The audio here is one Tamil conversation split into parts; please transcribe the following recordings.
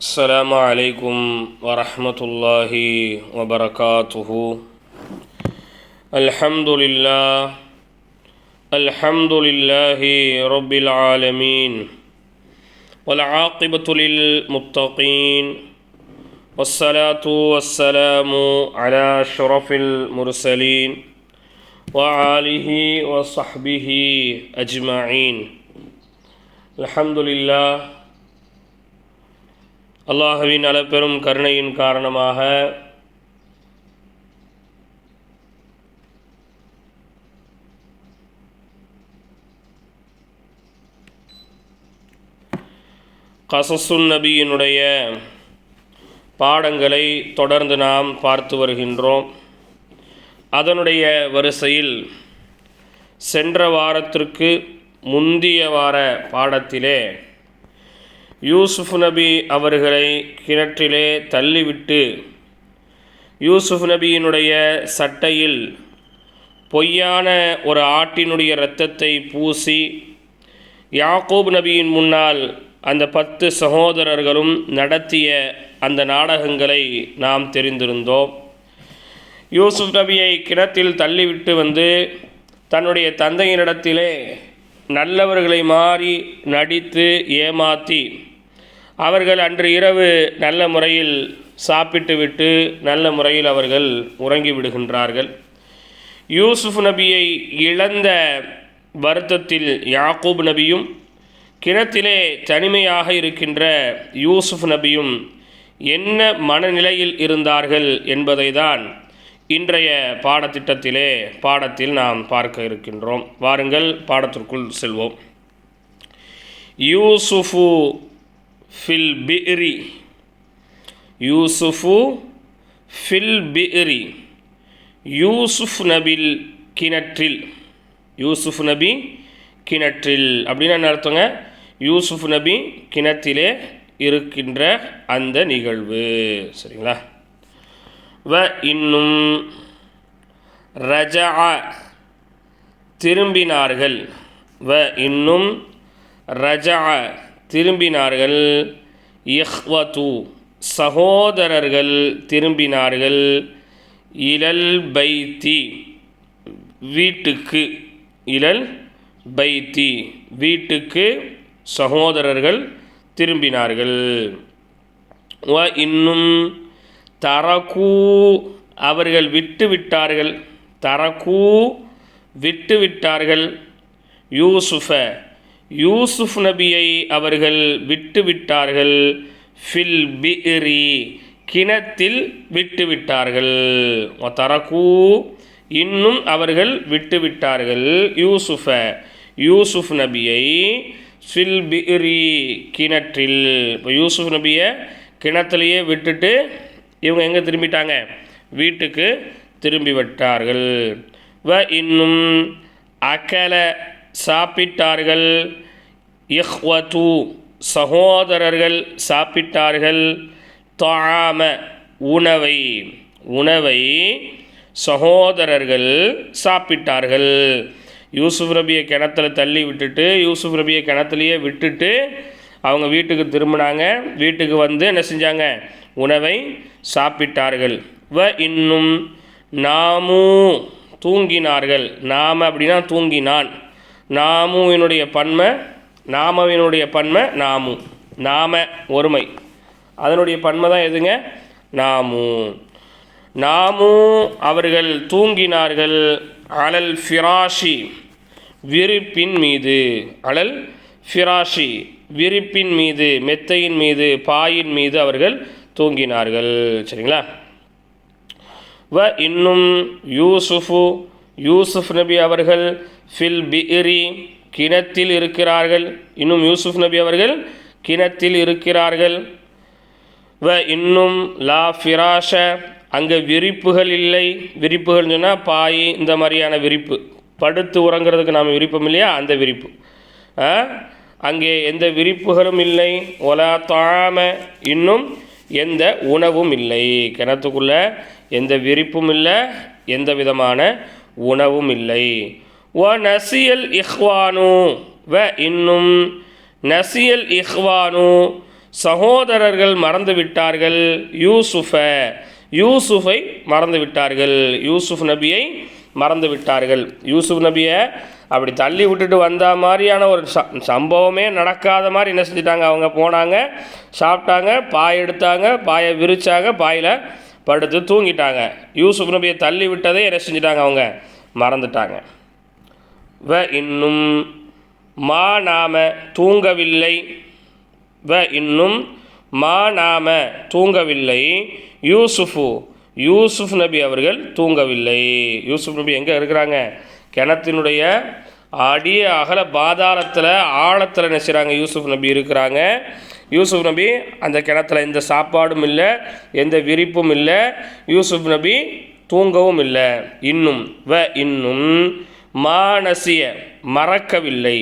السلام عليكم ورحمة الله وبركاته. الحمد لله رب العالمين، والعاقبة للمتقين، والصلاة والسلام على أشرف المرسلين وآله وصحبه أجمعين. الحمد لله. அல்லாஹ்வின் அளப்பெரும் கருணையின் காரணமாக கஸஸுன் நபியினுடைய பாடங்களை தொடர்ந்து நாம் பார்த்து வருகின்றோம். அதனுடைய வரிசையில் சென்ற வாரத்திற்கு முந்திய வார பாடத்திலே யூசுஃப் நபி அவர்களை கிணற்றிலே தள்ளிவிட்டு யூசுஃப் நபியினுடைய சட்டையில் பொய்யான ஒரு ஆட்டினுடைய இரத்தத்தை பூசி யாக்கூப் நபியின் முன்னால் அந்த 10 சகோதரர்களும் நடத்திய அந்த நாடகங்களை நாம் தெரிந்திருந்தோம். யூசுஃப் நபியை கிணற்றில் தள்ளிவிட்டு வந்து தன்னுடைய தந்தையினிடத்திலே நல்லவர்களை மாறி நடித்து ஏமாற்றி அவர்கள் அன்று இரவு நல்ல முறையில் சாப்பிட்டு விட்டு நல்ல முறையில் அவர்கள் உறங்கி விடுகின்றார்கள். யூசுஃப் நபியை இழந்த வருத்தத்தில் யாக்கூப் நபியும் கிணத்திலே தனிமையாக இருக்கின்ற யூசுஃப் நபியும் என்ன மனநிலையில் இருந்தார்கள் என்பதை தான் இன்றைய பாடத்தில் நாம் பார்க்க இருக்கின்றோம். வாருங்கள் பாடத்திற்குள் செல்வோம். யூசுஃபு ஃபில் பிஇரி. யூசுஃபு ஃபில் பிஇரி. யூசுஃப் நபில் கிணற்றில். யூசுஃப் நபி கிணற்றில் அப்படின்னா என்ன அர்த்தங்க? யூசுஃப் நபி கிணற்றிலே இருக்கின்ற அந்த நிகழ்வு. சரிங்களா? வ இன்னும் ரஜஅ திரும்பினார்கள். வ இன்னும் ரஜஅ திரும்பினார்கள். இஹ்வத்து சகோதரர்கள் திரும்பினார்கள். இலல் பைத்தி வீட்டுக்கு. இலல் பைத்தி வீட்டுக்கு சகோதரர்கள் திரும்பினார்கள். வ இன்னும் தரகு அவர்கள் விட்டுவிட்டார்கள். தரகு விட்டுவிட்டார்கள். யூசுஃப் நபியை அவர்கள் விட்டுவிட்டார்கள். ஃபில் பிஇரி கிணத்தில் விட்டுவிட்டார்கள். தரகு இன்னும் அவர்கள் விட்டுவிட்டார்கள் யூசுஃப் நபியை ஃபில் பிஇரி கிணற்றில். இப்போ யூசுஃப் நபியை கிணத்துலையே விட்டுட்டு இவங்க எங்கே திரும்பிட்டாங்க? வீட்டுக்கு திரும்பி விட்டார்கள். வ இன்னும் அகல சாப்பிட்டார்கள். இஹ்வத்து சகோதரர்கள் சாப்பிட்டார்கள். தஆம உணவை சகோதரர்கள் சாப்பிட்டார்கள். யூசுஃப் நபியை கிணத்துல தள்ளி விட்டுட்டு யூசுஃப் நபியை கிணத்துலையே விட்டுட்டு அவங்க வீட்டுக்கு திரும்பினாங்க. வீட்டுக்கு வந்து என்ன செஞ்சாங்க? உணவை சாப்பிட்டார்கள். வ இன்னும் நாமு தூங்கினார்கள். நாம அப்படின்னா தூங்கினான். நாமுவினுடைய பன்மை நாமு. நாம ஒருமை, அதனுடைய பன்மை தான் எதுங்க? நாமு அவர்கள் தூங்கினார்கள். அலல் ஃபிராஷி விரிப்பின் மீது. அலல் ஃபிராஷி விரிப்பின் மீது, மெத்தையின் மீது, பாயின் மீது அவர்கள் தூங்கினார்கள். சரிங்களா? வ இன்னும் யூசுஃப் நபி அவர்கள் ஃபில் பிஇரி கிணத்தில் இருக்கிறார்கள். இன்னும் யூசுஃப் நபி அவர்கள் கிணத்தில் இருக்கிறார்கள். வ இன்னும் லா ஃபிராஷ அங்கே விரிப்புகள் இல்லை. விரிப்புகள் சொன்னால் பாய் இந்த மாதிரியான விரிப்பு, படுத்து உறங்கிறதுக்கு நாம் விரிப்போம் இல்லையா, அந்த விரிப்பு. அங்கே எந்த விரிப்புகளும் இல்லை. ஒலா தாம இன்னும் எந்த உணவும் இல்லை. கிணத்துக்குள்ள எந்த விரிப்பும் இல்லை, எந்த விதமான உணவும் இல்லை. வ நசியல் இஹ்வானு வ இன்னும் நசியல் இஹ்வானு சகோதரர்கள் மறந்து விட்டார்கள் யூசுஃபை மறந்து விட்டார்கள், யூசுஃப் நபியை மறந்து விட்டார்கள். யூசுஃப் நபியை அப்படி தள்ளி விட்டுட்டு வந்த மாதிரியான ஒரு சம்பவமே நடக்காத மாதிரி என்ன செஞ்சிட்டாங்க, அவங்க போனாங்க, சாப்பிட்டாங்க, பாய் எடுத்தாங்க, பாயை விரிச்சாங்க, பாயில் படுத்து தூங்கிட்டாங்க. யூசுஃப் நபியை தள்ளி விட்டதே என்ன செஞ்சிட்டாங்க, அவங்க மறந்துட்டாங்க. இன்னும் நாம தூங்கவில்லை, இன்னும் நாம தூங்கவில்லை, யூசுஃப் நபி அவர்கள் தூங்கவில்லை. யூசுஃப் நபி எங்கே இருக்கிறாங்க, கிணத்தினுடைய அடிய அகல பாதாளத்தில் ஆழத்தில் நினைச்சாங்க யூசுஃப் நபி இருக்கிறாங்க. யூசுஃப் நபி அந்த கிணத்துல எந்த சாப்பாடும் இல்லை, எந்த விரிப்பும் இல்லை, யூசுஃப் நபி தூங்கவும் இல்லை. இன்னும் மானசிய மறக்கவில்லை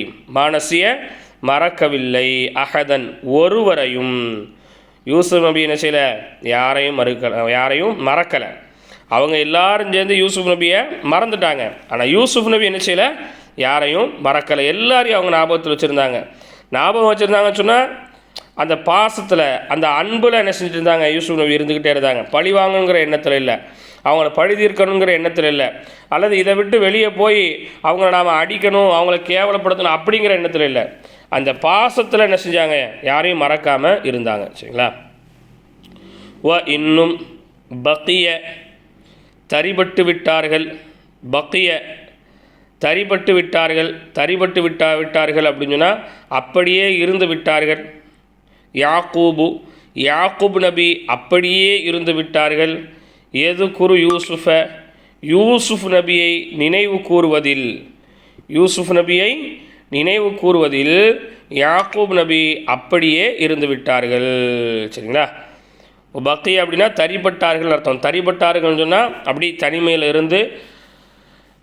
அஹதன் ஒருவரையும். யூசுஃப் நபி என்ன செய்யலை, யாரையும் மறக்கலை. அவங்க எல்லாரும் சேர்ந்து யூசுஃப் நபியை மறந்துட்டாங்க. ஆனால் யூசுஃப் நபி என்ன செய்யலை, யாரையும் மறக்கலை. எல்லாரையும் அவங்க ஞாபகத்தில் வச்சுருந்தாங்க. ஞாபகம் வச்சுருந்தாங்கன்னு சொன்னால் அந்த பாசத்தில், அந்த அன்பில் என்ன செஞ்சுட்டு இருந்தாங்க, யூசுஃப் நபி இருந்துக்கிட்டே இருந்தாங்க. பழி வாங்குங்கிற எண்ணத்தில் இல்லை, அவங்கள பழி தீர்க்கணுங்கிற எண்ணத்தில் இல்லை, அல்லது இதை விட்டு வெளியே போய் அவங்கள நாம் அடிக்கணும், அவங்கள கேவலப்படுத்தணும் அப்படிங்கிற எண்ணத்தில் இல்லை. அந்த பாசத்தில் என்ன செஞ்சாங்க, யாரையும் மறக்காமல் இருந்தாங்க. சரிங்களா. இன்னும் பக்கிய தரிபட்டு விட்டார்கள், தரிபட்டு விட்டார்கள் அப்படின்னு சொன்னால் அப்படியே இருந்து விட்டார்கள். யாக்கூப் நபி அப்படியே இருந்து விட்டார்கள். எதுகுரு யூசுஃப் நபியை நினைவு கூறுவதில் யாக்கூப் நபி அப்படியே இருந்து விட்டார்கள். சரிங்களா. பக்கி அப்படின்னா தரிபட்டார்கள் அர்த்தம். தரிபட்டார்கள்னு சொன்னால் அப்படி தனிமையில் இருந்து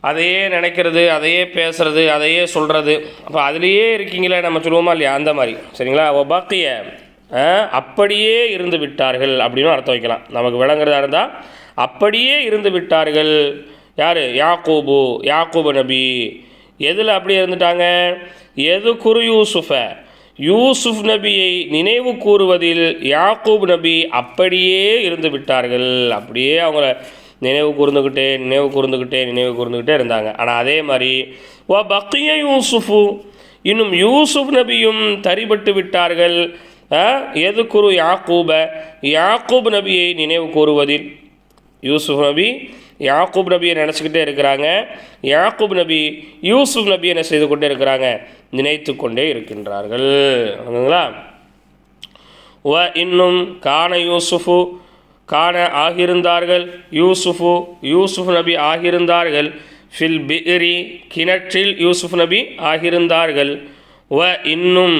அதையே நினைக்கிறது, அதையே பேசுகிறது, அதையே சொல்கிறது. அப்போ அதுலேயே இருக்கீங்களே நம்ம சொல்லுவோமா இல்லையா, அந்த மாதிரி. சரிங்களா. பக்கிய அப்படியே இருந்து விட்டார்கள் அப்படின்னு அர்த்தம் வைக்கலாம். நமக்கு விளங்குறதா இருந்தால் அப்படியே இருந்து விட்டார்கள். யார், யாக்கூபு நபி. எதில் அப்படியே இருந்துட்டாங்க, எதுகுரு யூசுஃப் நபியை நினைவு கூறுவதில் யாக்கூப் நபி அப்படியே இருந்து விட்டார்கள். அப்படியே அவங்கள நினைவு கூர்ந்துக்கிட்டே இருந்தாங்க. ஆனால் அதே மாதிரி பக்கிய இன்னும் யூசுஃப் நபியும் தரிபட்டு விட்டார்கள். எதுகுரு யாக்கூப் நபியை நினைவு கூறுவதில். யூசுஃப் நபி யாக்கூப் நபியை நினச்சிக்கிட்டே இருக்கிறாங்க, யாக்கூப் நபி யூசுஃப் நபியை என்ன செய்து கொண்டே இருக்கிறாங்க, நினைத்து கொண்டே இருக்கின்றார்கள். இன்னும் காண ஆகியிருந்தார்கள், யூசுஃப் நபி ஆகியிருந்தார்கள். ஃபில் பிஇரி கிணற்றில் யூசுஃப் நபி ஆகியிருந்தார்கள். இன்னும்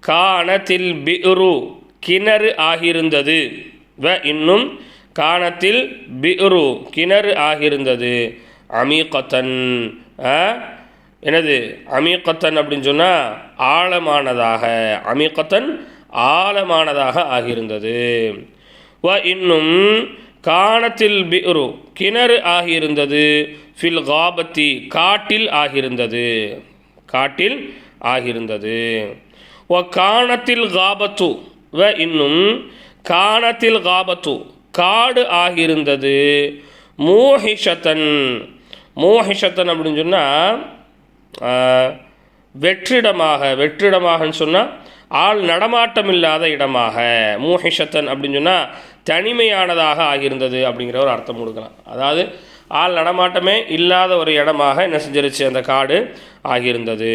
காணத்தில் பிஇரு கிணறு ஆகியிருந்தது. இன்னும் காணத்தில் பிஇரு கிணறு ஆகியிருந்தது. அமீகத்தன் என்னது, அமீகத்தன் அப்படின்னு சொன்னால் ஆழமானதாக, அமீகத்தன் ஆழமானதாக ஆகியிருந்தது. இன்னும் காணத்தில் பிஇரு கிணறு ஆகியிருந்தது. ஃபில் காபத்தி காட்டில் ஆகியிருந்தது. காணத்தில் காபத்து இன்னும் காணத்தில் காபத்து காடு ஆகியிருந்தது. மூஹிஷத்தன் அப்படின்னு சொன்னால் வெற்றிடமாகன்னு சொன்னால் ஆள் நடமாட்டம் இல்லாத இடமாக. மூஹிஷத்தன் அப்படின்னு சொன்னால் தனிமையானதாக ஆகியிருந்தது அப்படிங்கிற ஒரு அர்த்தம் கொடுக்கலாம். அதாவது ஆள் நடமாட்டமே இல்லாத ஒரு இடமாக என்ன செஞ்சிருச்சு, அந்த காடு ஆகியிருந்தது.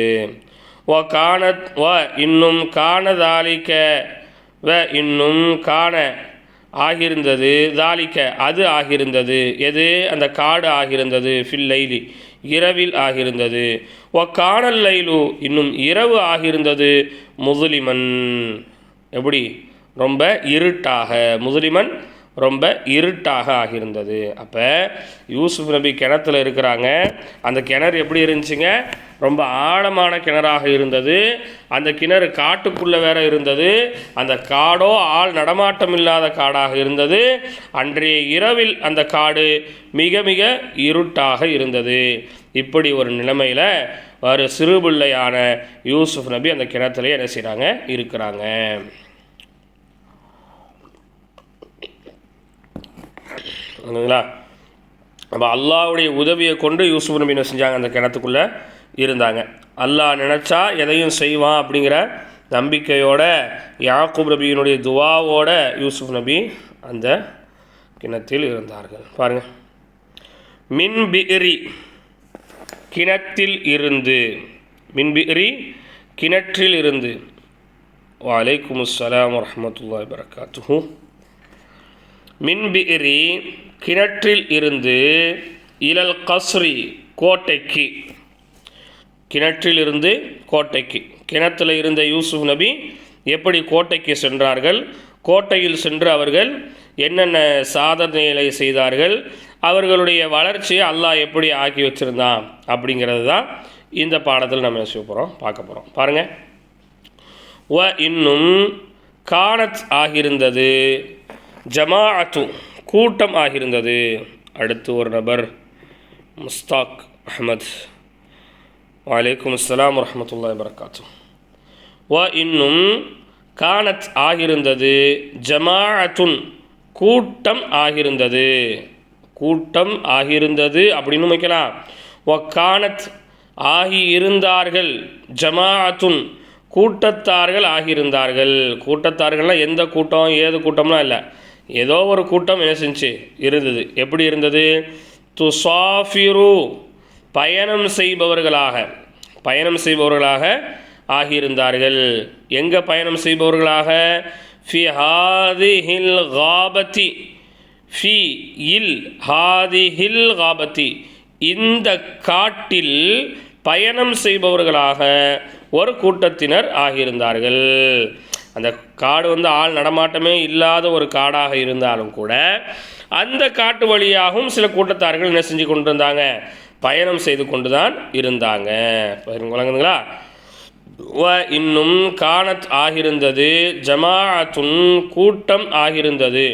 இன்னும் காணதாலிக்க இன்னும் காண ஆகியிருந்தது. தாலிக்க அது ஆகியிருந்தது. எது, அந்த காடு ஆகியிருந்தது. ஃபில் லைலி இரவில் ஆகியிருந்தது. காணல் லைலு இன்னும் இரவு ஆகியிருந்தது. முதுலிமன் எப்படி, ரொம்ப இருட்டாக. முதுலிமன் ரொம்ப இருட்டாக ஆகியிருந்தது. அப்போ யூசுஃப் நபி கிணத்துல இருக்கிறாங்க. அந்த கிணறு எப்படி இருந்துச்சுங்க, ரொம்ப ஆழமான கிணறாக இருந்தது. அந்த கிணறு காட்டுக்குள்ளே வேற இருந்தது. அந்த காடோ ஆள் நடமாட்டம் இல்லாத காடாக இருந்தது. அன்றைய இரவில் அந்த காடு மிக மிக இருட்டாக இருந்தது. இப்படி ஒரு நிலைமையில் ஒரு சிறுபிள்ளையான யூசுஃப் நபி அந்த கிணத்துல என்ன செய்கிறாங்க, இருக்கிறாங்க. ஓகேங்களா? அப்போ அல்லாஹ்வுடைய உதவியை கொண்டு யூசுப் நபி என்ன செஞ்சாங்க, அந்த கிணத்துக்குள்ளே இருந்தாங்க. அல்லாஹ் நினச்சா எதையும் செய்வான் அப்படிங்கிற நம்பிக்கையோட யாக்கூப் நபியினுடைய துவாவோட யூசுப் நபி அந்த கிணத்தில் இருந்தார்கள். பாருங்கள், மின் பிஇரி கிணத்தில் இருந்து, மின் பிஇரி கிணற்றில் இருந்து. வலைக்கும் அஸ்ஸலாம் வரஹ்மத்துல்லாஹி வபரகாத்துஹு. மின் பிஇரி கிணற்றில் இருந்து, இலல் கஸ்ரி கோட்டைக்கு, கிணற்றிலிருந்து கோட்டைக்கு. கிணற்றில் இருந்த யூசுப் நபி எப்படி கோட்டைக்கு சென்றார்கள், கோட்டையில் சென்று அவர்கள் என்னென்ன சாதனைகளை செய்தார்கள், அவர்களுடைய வளர்ச்சியை அல்லாஹ் எப்படி ஆக்கி வச்சுருந்தான் அப்படிங்கிறது தான் இந்த பாடத்தில் நம்ம செய்ய போகிறோம், பார்க்க போகிறோம். பாருங்கள், வ இன்னும் கானத் ஆகியிருந்தது, ஜமாஅத்து கூட்டம் ஆகியிருந்தது. அடுத்து ஒரு நபர் முஸ்தாக் அஹமத். வலைக்கும் அஸ்ஸலாம் வரஹ்மத்துல்லாஹி வபரகாத்துஹு. வ இன்னும் கானத் ஆகியிருந்தது, ஜமாஅத்துன் கூட்டம் ஆகியிருந்தது, கூட்டம் ஆகியிருந்தது அப்படின்னு வைக்கலாம். வ கானத் ஆகி இருந்தார்கள், ஜமாஅத்துன் கூட்டத்தார்கள் ஆகியிருந்தார்கள். கூட்டத்தார்கள்னால் எந்த கூட்டம் ஏது கூட்டம்லாம் இல்லை, ஏதோ ஒரு கூட்டம் என்ன செஞ்சு இருந்தது. எப்படி இருந்தது? துசாஃபிரு பயணம் செய்பவர்களாக, பயணம் செய்பவர்களாக ஆகியிருந்தார்கள். எங்கே பயணம் செய்பவர்களாக? ஃபி ஹாதிஹில் காபத்தி, ஃபி இல் ஹாதிஹில் காபத்தி இந்த காட்டில் பயணம் செய்பவர்களாக ஒரு கூட்டத்தினர் ஆகியிருந்தார்கள். அந்த காடு ஆள் நடமாட்டமே இல்லாத ஒரு காடாக இருந்தாலும் கூட அந்த காட்டு வழியாகவும் சில கூட்டத்தார்கள் என்ன செஞ்சு கொண்டு இருந்தாங்க, பயணம் செய்து கொண்டு தான் இருந்தாங்க. வழங்குங்களா? வ இன்னும் கானத் ஆகியிருந்தது, ஜமாஅத்துன் கூட்டம் ஆகியிருந்தது,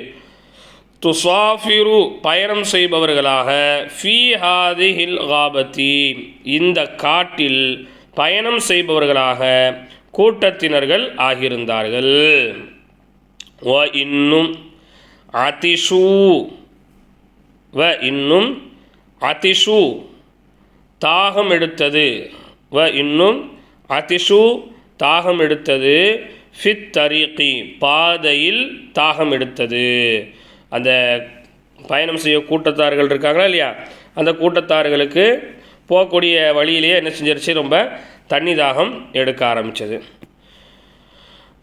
துசாஃபிரு பயணம் செய்பவர்களாக, ஃபீ ஹாதிஹில் காபத்தி இந்த காட்டில் பயணம் செய்பவர்களாக கூட்டத்தினர்கள் ஆகியிருந்தார்கள். வ இன்னும் அதிஷு, வ இன்னும் அதிஷு தாகம் எடுத்தது, வ இன்னும் அதிஷு தாகம் எடுத்தது, ஃபித் தரீகி பாதையில் தாகம் எடுத்தது. அந்த பயணம் செய்ய கூட்டத்தார்கள் இருக்காங்களா இல்லையா, அந்த கூட்டத்தார்களுக்கு போகக்கூடிய வழியிலேயே என்ன செஞ்சிருச்சு, ரொம்ப தண்ணி தாகம் எடுக்க ஆரம்பித்தது.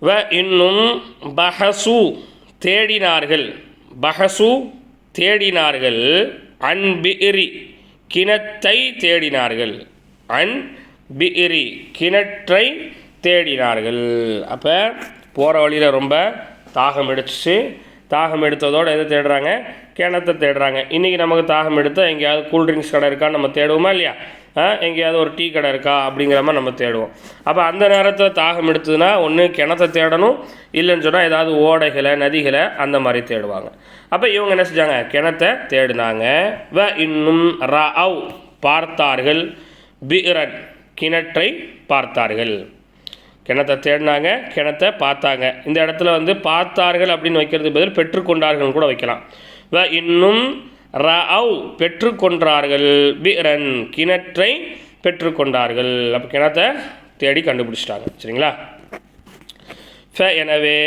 வ இன்னும் பஹசு தேடினார்கள், பஹசு தேடினார்கள், அன் பிஇரி கிணத்தை தேடினார்கள், அன் பிஇரி கிணற்றை தேடினார்கள். அப்போ போகிற வழியில் ரொம்ப தாகம் எடுத்துச்சு. தாகம் எடுத்ததோடு எதை தேடுறாங்க? கிணத்தை தேடுறாங்க. இன்றைக்கி நமக்கு தாகம் எடுத்தால் எங்கேயாவது கூல்ட்ரிங்க்ஸ் கடை இருக்கான்னு நம்ம தேடுவோமா இல்லையா? எங்கேயாவது ஒரு டீ கடை இருக்கா அப்படிங்கிற மாதிரி நம்ம தேடுவோம். அப்போ அந்த நேரத்தில் தாகம் எடுத்ததுன்னா ஒன்று கிணத்தை தேடணும், இல்லைன்னு சொன்னால் ஏதாவது ஓடைகளை நதிகளை அந்த மாதிரி தேடுவாங்க. அப்போ இவங்க என்ன செஞ்சாங்க? கிணத்தை தேடினாங்க. வ இன்னும் ரஅவ் பார்த்தார்கள், பிஇரன் கிணற்றை பார்த்தார்கள். கிணத்தை தேடினாங்க, கிணத்தை பார்த்தாங்க. இந்த இடத்துல பார்த்தார்கள் அப்படின்னு வைக்கிறதுக்கு பதில் பெற்றுக்கொண்டார்கள் கூட வைக்கலாம். வ இன்னும் ரஅவ் பெற்றுக்கொண்டார்கள், பிஇரன் கிணற்றை பெற்றுக்கொண்டார்கள். அப்போ கிணத்தை தேடி கண்டுபிடிச்சிட்டாங்க. சரிங்களா? ஃப எனவே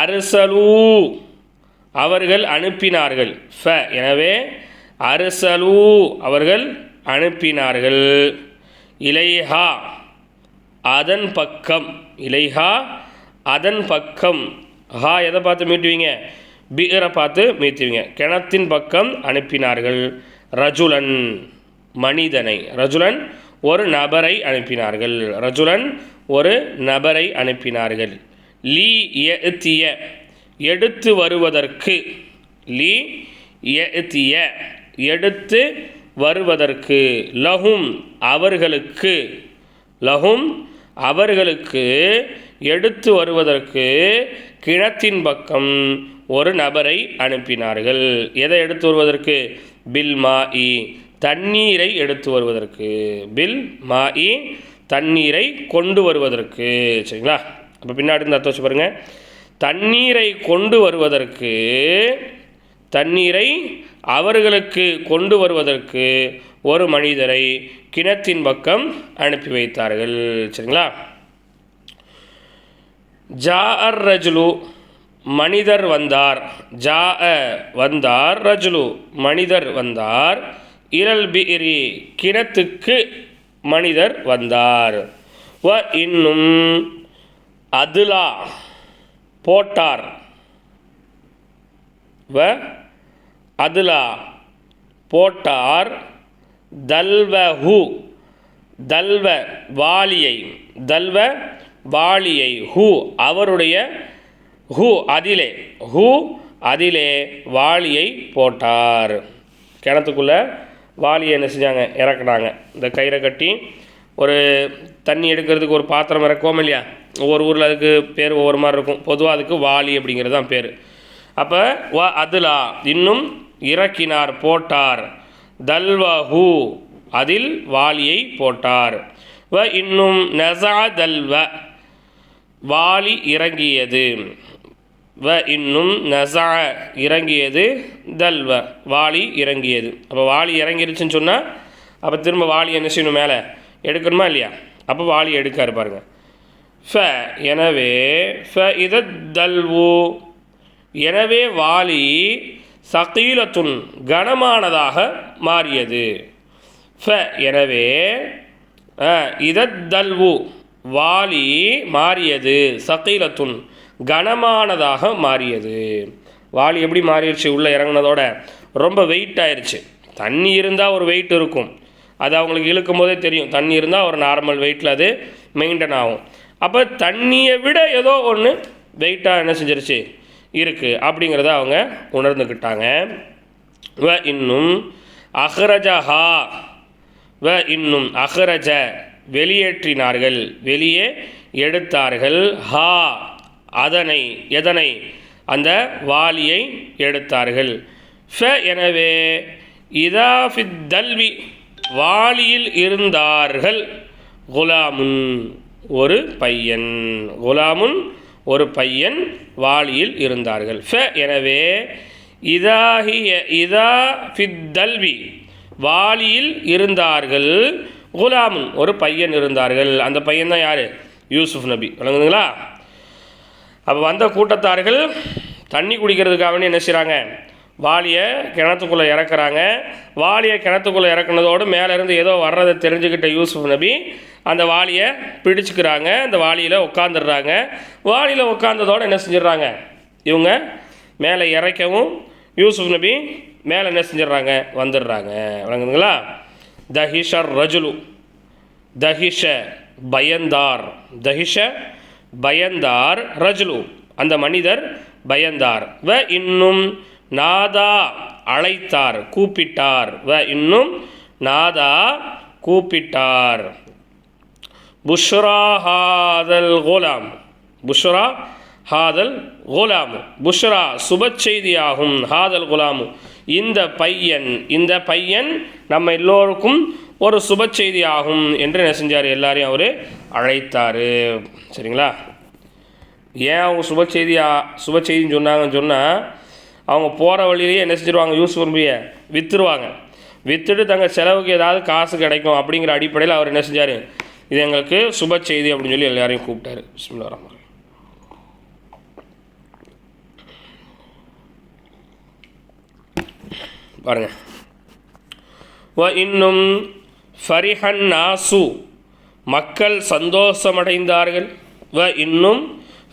அர்சலூ அவர்கள் அனுப்பினார்கள், ஃப எனவே அர்சலூ அவர்கள் அனுப்பினார்கள், இலைஹா அதன் பக்கம், இலைஹா அதன் பக்கம், ஹா எதை பார்த்து மீட்டுவீங்க? பிஇரை பார்த்து மீட்டுவீங்க. கிணத்தின் பக்கம் அனுப்பினார்கள், ரஜுலன் மனிதனை, ரஜுலன் ஒரு நபரை அனுப்பினார்கள், ரஜுலன் ஒரு நபரை அனுப்பினார்கள், லீ யஅ்திய எடுத்து வருவதற்கு, லீ யஅ்திய எடுத்து வருவதற்கு, லஹும் அவர்களுக்கு, லஹும் அவர்களுக்கு எடுத்து வருவதற்கு கிணத்தின் பக்கம் ஒரு நபரை அனுப்பினார்கள். எதை எடுத்து வருவதற்கு? பில் மாஇ தண்ணீரை எடுத்து வருவதற்கு, பில் மாஇ தண்ணீரை கொண்டு வருவதற்கு. சரிங்களா? அப்போ பின்னாடி இருந்து அர்த்தம் வச்சு பாருங்கள். தண்ணீரை கொண்டு வருவதற்கு, தண்ணீரை அவர்களுக்கு கொண்டு வருவதற்கு ஒரு மனிதரை கிணத்தின் பக்கம் அனுப்பி வைத்தார்கள். சரிங்களா? ஜா அர் ரஜுலு மனிதர் வந்தார். ஜா வந்தார், ரஜுலு மனிதர் வந்தார், இரல் பிஇரி கிணத்துக்கு மனிதர் வந்தார். வ இன்னும் அதுலா போட்டார். வ அதுலா போட்டார். தல்வஹு தல்வ வாளியை, தல்வ வாளியை, ஹூ அவருடைய, ஹூ அதிலே, ஹூ அதிலே வாளியை போட்டார். கிணத்துக்குள்ளே வாளியை என்ன செஞ்சாங்க, இறக்குனாங்க. இந்த கயிறை கட்டி ஒரு தண்ணி எடுக்கிறதுக்கு ஒரு பாத்திரம் இறக்குவோம் இல்லையா, ஒவ்வொரு ஊரில் அதுக்கு பேர் ஒவ்வொரு மாதிரி இருக்கும். பொதுவாக அதுக்கு வாளி அப்படிங்கிறது தான் பேர். அப்போ வ அதுலா இன்னும் இறக்கினார், போட்டார். தல்வஹு அதில் வாளியை போட்டார். வ இன்னும் நஸா தல்வ வாளி இறங்கியது. வ இன்னும் நஸா இறங்கியது, தல்வ வாளி இறங்கியது. அப்போ வாளி இறங்கிருச்சுன்னு சொன்னால் அப்போ திரும்ப வாளி என்ன செய்யணும், மேலே எடுக்கணுமா இல்லையா? அப்போ வாளி எடுக்காரு பாருங்க. ஃப எனவே, ஃப இத தல்வு எனவே வாளி சகீலத்துன் கனமானதாக மாறியது. ஃப எனவே இதத்தல்வு வாளி மாறியது, சகீலத்துன் கனமானதாக மாறியது. வாளி எப்படி மாறிடுச்சு, உள்ளே இறங்கினதோட ரொம்ப வெயிட் ஆயிடுச்சு. தண்ணி இருந்தால் ஒரு வெயிட் இருக்கும், அது அவங்களுக்கு இழுக்கும் போதே தெரியும். தண்ணி இருந்தால் ஒரு நார்மல் வெயிட்டில் அது மெயின்டைன் ஆகும். அப்போ தண்ணியை விட ஏதோ ஒன்று வெயிட்டாக என்ன செஞ்சிருச்சு இருக்குது அப்படிங்கிறத அவங்க உணர்ந்துக்கிட்டாங்க. வ இன்னும் அஹ்ரஜஹா வ இன்னும் அஹ்ரஜ வெளியேற்றினார்கள், வெளியே எடுத்தார்கள். ஹா அதனை, எதனை, அந்த வாளியை எடுத்தார்கள். ஃப எனவே இதா ஃபித்தல்வி வாளியில் இருந்தார்கள். குலாமுன் ஒரு பையன், குலாமுன் ஒரு பையன் வாளியில் இருந்தார்கள். ஃப எனவே இதாஹிய இதா ஃபித்தல்வி வாளியில் இருந்தார்கள். குலாமுன் ஒரு பையன் இருந்தார்கள். அந்த பையன் தான் யார், யூசுஃப் நபி. விளங்குதுங்களா? அப்போ வந்த கூட்டத்தார்கள் தண்ணி குடிக்கிறதுக்காக என்ன செய்கிறாங்க, வாளியை கிணத்துக்குள்ளே இறக்குறாங்க. வாளியை கிணத்துக்குள்ளே இறக்குனதோடு மேலேருந்து ஏதோ வர்றதை தெரிஞ்சுக்கிட்ட யூசுஃப் நபி அந்த வாளியை பிடிச்சிக்கிறாங்க. அந்த வாளியில் உட்காந்துடுறாங்க. வாளியில் உட்காந்ததோடு என்ன செஞ்சிடறாங்க, இவங்க மேலே இறக்கவும் யூசுஃப் நபி மேலே என்ன செஞ்சிடறாங்க, வந்துடுறாங்க. வழங்குதுங்களா? தஹிஷர் ரஜுலு தஹிஷ பயந்தார், தஹிஷ பயந்தார், ரஜுலு அந்த மனிதர் பயந்தார். வ இன்னும் நாதா அழைத்தார், கூப்பிட்டார். வ இன்னும் நாதா கூப்பிட்டார். புஷ்ரா ஹாதல் குலாம், புஷ்ரா ஹாதல் குலாமு, புஷ்ரா சுப செய்தியாகும். ஹாதல் குலாமு இந்த பையன், இந்த பையன் நம்ம எல்லோருக்கும் ஒரு சுப செய்தி ஆகும் என்று என்ன செஞ்சார், எல்லாரையும் அவர் அழைத்தார். சரிங்களா? ஏன் அவங்க சுப செய்தின்னு சொன்னாங்கன்னு சொன்னால், அவங்க போகிற வழியிலேயே என்ன செஞ்சுருவாங்க, யூசுஃப் நபியை விற்றுருவாங்க. விற்றுட்டு தங்கள் செலவுக்கு ஏதாவது காசு கிடைக்கும் அப்படிங்கிற அடிப்படையில் அவர் என்ன செஞ்சார், இது எங்களுக்கு சுப செய்தி அப்படின்னு சொல்லி எல்லாரையும் கூப்பிட்டாரு. பிஸ்மில்லாஹிர் ரஹ்மானிர் ரஹீம். பாருங்க. வ இன்னும் ஃபரிஹன் நாசு மக்கள் சந்தோஷமடைந்தார்கள். வ இன்னும்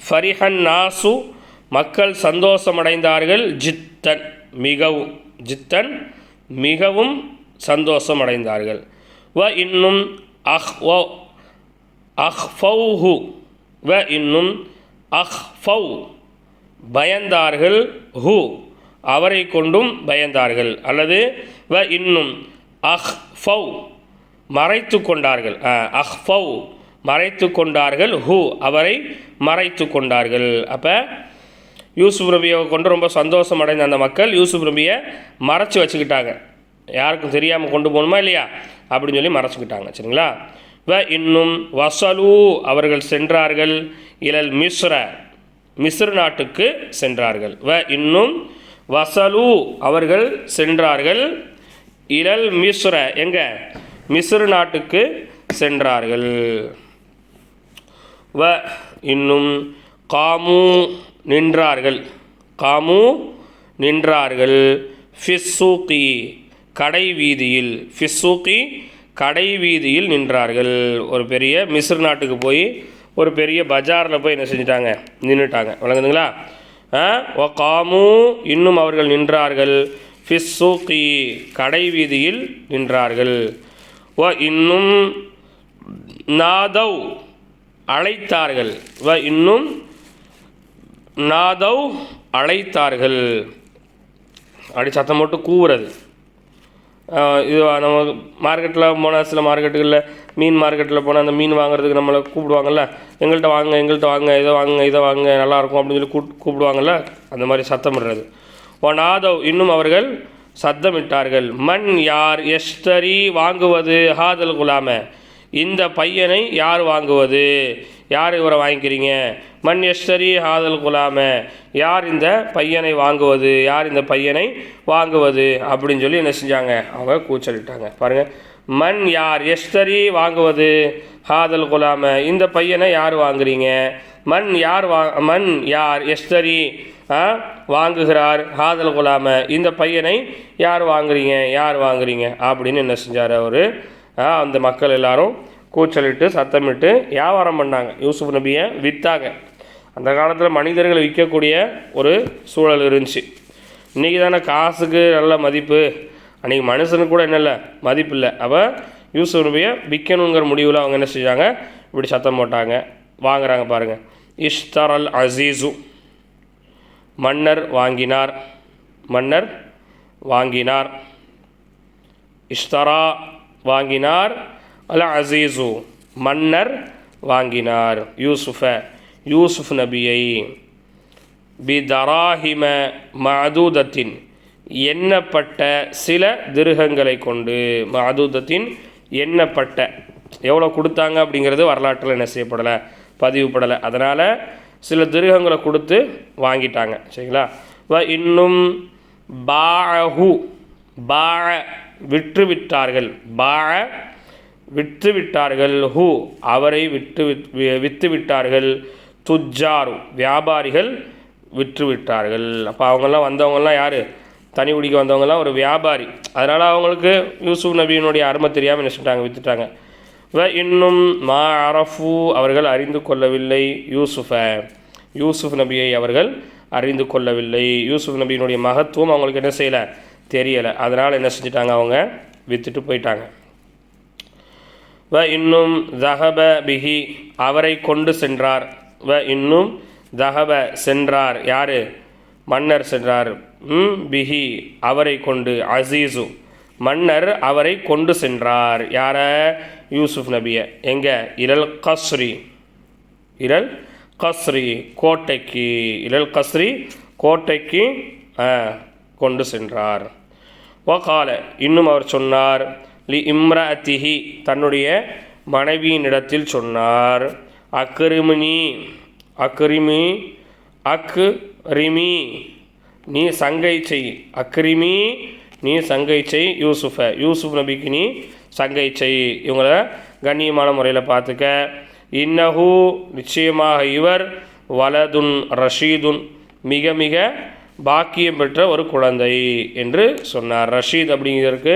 ஃபரிஹன் நாசு மக்கள் சந்தோஷமடைந்தார்கள். ஜித்தன் மிகவும், ஜித்தன் மிகவும் சந்தோஷமடைந்தார்கள். வ இன்னும் அஹ்ஃபௌஹு வ இன்னும் அஹ்ஃபௌ பயந்தார்கள். ஹு அவரை கொண்டும் பயந்தார்கள். அல்லது வ இன்னும் அஹ்ஃபௌ மறைத்து கொண்டார்கள். அஹ்ஃபௌ மறைத்து கொண்டார்கள். ஹு அவரை மறைத்து கொண்டார்கள். அப்போ யூசுஃப் நபியை கொண்டு ரொம்ப சந்தோஷம் அடைந்த அந்த மக்கள் யூசுஃப் நபியை மறைச்சி வச்சுக்கிட்டாங்க. யாருக்கும் தெரியாமல் கொண்டு போகணுமா இல்லையா அப்படின்னு சொல்லி மறைச்சிக்கிட்டாங்க. சரிங்களா? வ இன்னும் வசலு அவர்கள் சென்றார்கள். இலல் மிஸ்ர மிஸ்ர் நாட்டுக்கு சென்றார்கள். வ இன்னும் வசலு அவர்கள் சென்றார்கள், இலல் மிஸ்ர எங்க மிஸ்ர் நாட்டுக்கு சென்றார்கள். வ இன்னும் காமு நின்றார்கள், காமு நின்றார்கள், ஃபிஸ்ஸூகி கடை வீதியில், ஃபிஸ்ஸூகி கடை வீதியில் நின்றார்கள். ஒரு பெரிய மிஸ்ர் நாட்டுக்கு போய் ஒரு பெரிய பஜாரில் போய் என்ன செஞ்சிட்டாங்க, நின்றுட்டாங்க. வழங்குதுங்களா? ஒ காமு இன்னும் அவர்கள் நின்றார்கள், ஃபிஸ்ஸூகி கடை வீதியில் நின்றார்கள். வ இன்னும் நாதவ் அழைத்தார்கள், வ இன்னும் நாதவ் அழைத்தார்கள். அப்படி சத்தம் போட்டு கூவுறது. இது நம்ம மார்க்கெட்டில் போனால், சில மார்க்கெட்டுகளில் மீன் மார்க்கெட்டில் போனால் அந்த மீன் வாங்குறதுக்கு நம்மளை கூப்பிடுவாங்கள்ல, எங்கள்கிட்ட வாங்க எங்கள்கிட்ட வாங்க, இதை வாங்க இதை வாங்க நல்லாயிருக்கும் அப்படின்னு சொல்லி கூப்பிடுவாங்கள்ல, அந்த மாதிரி சத்தமிடுறது. நாதவ் இன்னும் அவர்கள் சத்தமிட்டார்கள். மன் யார், எஸ்தரி வாங்குவது, ஹாதல் குலாம இந்த பையனை யார் வாங்குவது, யார் இவரை வாங்கிக்கிறீங்க, மன் எஸ்தரி ஹாதல் குலாம யார் இந்த பையனை வாங்குவது, யார் இந்த பையனை வாங்குவது அப்படின்னு சொல்லி என்ன செஞ்சாங்க, அவங்க கூச்சலிட்டாங்க. பாருங்கள், மன் யார் எஸ்தரி வாங்குவது, ஹாதல் குலாம இந்த பையனை யார் வாங்குறீங்க, மன் யார் எஸ்தரி வாங்குகிறார், ஹாதல் குலாம இந்த பையனை யார் வாங்குறீங்க அப்படின்னு என்ன செஞ்சார் அவர். அந்த மக்கள் எல்லாரும் கூச்சலிட்டு சத்தமிட்டு வியாபாரம் பண்ணாங்க, யூசுப் நபியை விற்றாங்க. அந்த காலத்தில் மனிதர்களை விற்கக்கூடிய ஒரு சூழல் இருந்துச்சு. இன்றைக்கி தானே காசுக்கு நல்ல மதிப்பு, அன்றைக்கி மனுஷனுக்கு கூட என்ன இல்லை மதிப்பு இல்லை. அப்போ யூசுப் நபியை விற்கணுங்கிற முடிவில் அவங்க என்ன செஞ்சாங்க, இப்படி சத்தம் போட்டாங்க, வாங்குறாங்க. பாருங்கள், இஷ்தரல் அசீஸு மன்னர் வாங்கினார், மன்னர் வாங்கினார், இஷ்தரா வாங்கினார், அல் அசீஸு மன்னர் வாங்கினார், யூசுஃப் நபியை பிதராஹிம மஅதூதத்தின் எண்ணப்பட்ட சில திருகங்களை கொண்டு, மஅதூதத்தின் எண்ணப்பட்ட, எவ்வளோ கொடுத்தாங்க அப்படிங்கிறது வரலாற்றில் என்ன செய்யப்படலை, பதிவுப்படலை. அதனால் சில திருகங்களை கொடுத்து வாங்கிட்டாங்க. சரிங்களா? இன்னும் பாஅஹு விற்று விட்டார்கள், விற்று விட்டார்கள், ஹூ அவரை விற்று விட்டார்கள், துஜ்ஜாரு வியாபாரிகள் விற்று விட்டார்கள். அப்போ அவங்கெல்லாம் வந்தவங்கெல்லாம் யார், தனி குடிக்க வந்தவங்கெல்லாம் ஒரு வியாபாரி. அதனால் அவங்களுக்கு யூசுப் நபியினுடைய அருமை தெரியாமல் என்ன செஞ்சிட்டாங்க, விற்றுட்டாங்க. இன்னும் மா அரஃபு அவர்கள் அறிந்து கொள்ளவில்லை, யூசுஃப் நபியை அவர்கள் அறிந்து கொள்ளவில்லை. யூசுப் நபியினுடைய மகத்துவம் அவங்களுக்கு என்ன செய்யலை, தெரியலை. அதனால் என்ன செஞ்சிட்டாங்க, அவங்க விற்றுட்டு போயிட்டாங்க. இன்னும் தஹப பிஹி அவரை கொண்டு சென்றார், இன்னும் தஹப சென்றார், யார், மன்னர் சென்றார், பிஹி அவரை கொண்டு, அசீஸு மன்னர் அவரை கொண்டு சென்றார், யார, யூசுப் நபியை எங்கே, இலல் கஸ்ரி கோட்டைக்கு, இலல் கஸ்ரி கோட்டைக்கு கொண்டு சென்றார். வகால இன்னும் அவர் சொன்னார், லி இம்ரஅத்திஹி தன்னுடைய மனைவியினிடத்தில் சொன்னார், அக்ரிமி நீ சங்கை செய், அக்ரிமி நீ சங்கை செய், யூசுப் நபிக்கு நீ சங்கை செய், இவங்கள கண்ணியமான முறையில் பார்த்துக்க. இன்னஹு நிச்சயமாக இவர், வலதுன் ரஷீதுன் மிக மிக பாக்கியம் பெற்ற ஒரு குழந்தை என்று சொன்னார். ரஷீத் அப்படிங்கிறதுக்கு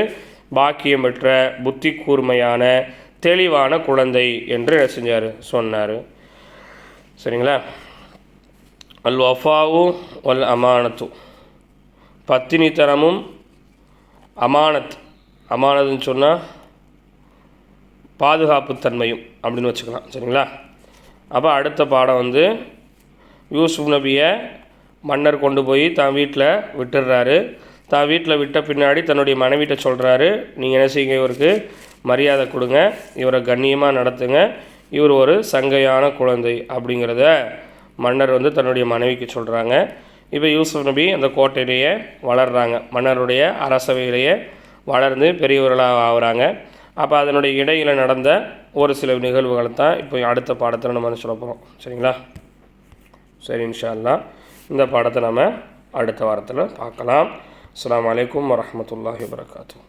பாக்கியம் பெற்ற, புத்தி கூர்மையான, தெளிவான குழந்தை என்று செஞ்சார், சொன்னார். சரிங்களா? அல் வஃபாவு வல் அமானத்து பத்தினித்தனமும், அமானத்துன்னு சொன்னால் பாதுகாப்புத்தன்மையும் அப்படின்னு வச்சுக்கலாம். சரிங்களா? அப்போ அடுத்த பாடம் யூசுப் நபியை மன்னர் கொண்டு போய் தான் வீட்டில் விட்டுடுறாரு. தான் வீட்டில் விட்ட பின்னாடி தன்னுடைய மனைவிட்ட சொல்கிறாரு, நீங்கள் என்ன செய்யுங்க, இவருக்கு மரியாதை கொடுங்க, இவரை கண்ணியமாக நடத்துங்க, இவர் ஒரு சங்கையான குழந்தை அப்படிங்கிறத மன்னர் தன்னுடைய மனைவிக்கு சொல்கிறாங்க. இப்போ யூசுப் நபி அந்த கோட்டையிலேயே வளர்கிறாங்க, மன்னருடைய அரசவையிலேயே வளர்ந்து பெரியவர்களாக ஆகுறாங்க. அப்போ அதனுடைய இடையில் நடந்த ஒரு சில நிகழ்வுகளை தான் இப்போ அடுத்த பாடத்தில் நம்ம சொல்ல போகிறோம். சரிங்களா? சரி, இன்ஷா அல்லாஹ் இந்த பாடத்தை நம்ம அடுத்த வாரத்தில் பார்க்கலாம். அஸ்ஸலாமு அலைக்கும் வரஹ்மத்துல்லாஹி வபரகாத்துஹு.